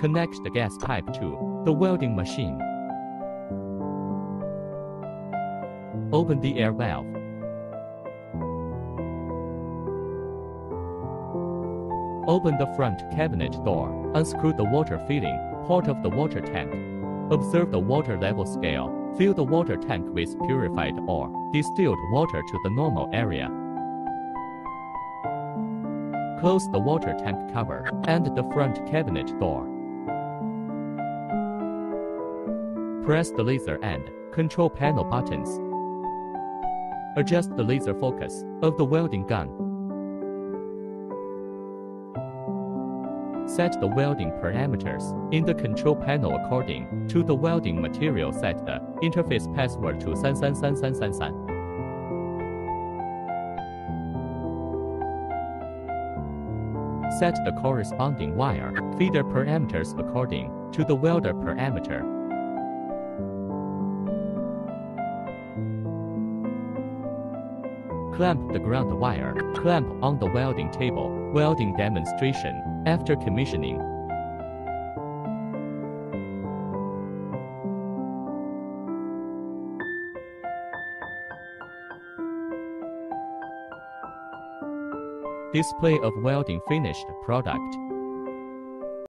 Connect the gas pipe to the welding machine. Open the air valve. Open the front cabinet door. Unscrew the water filling port of the water tank. Observe the water level scale. Fill the water tank with purified or distilled water to the normal area. Close the water tank cover and the front cabinet door. Press the laser and control panel buttons. Adjust the laser focus of the welding gun. Set the welding parameters in the control panel according to the welding material. Set the interface password to 333333. Set the corresponding wire feeder parameters according to the welder parameter. Clamp the ground wire. Clamp on the welding table. Welding demonstration after commissioning. Display of welding finished product.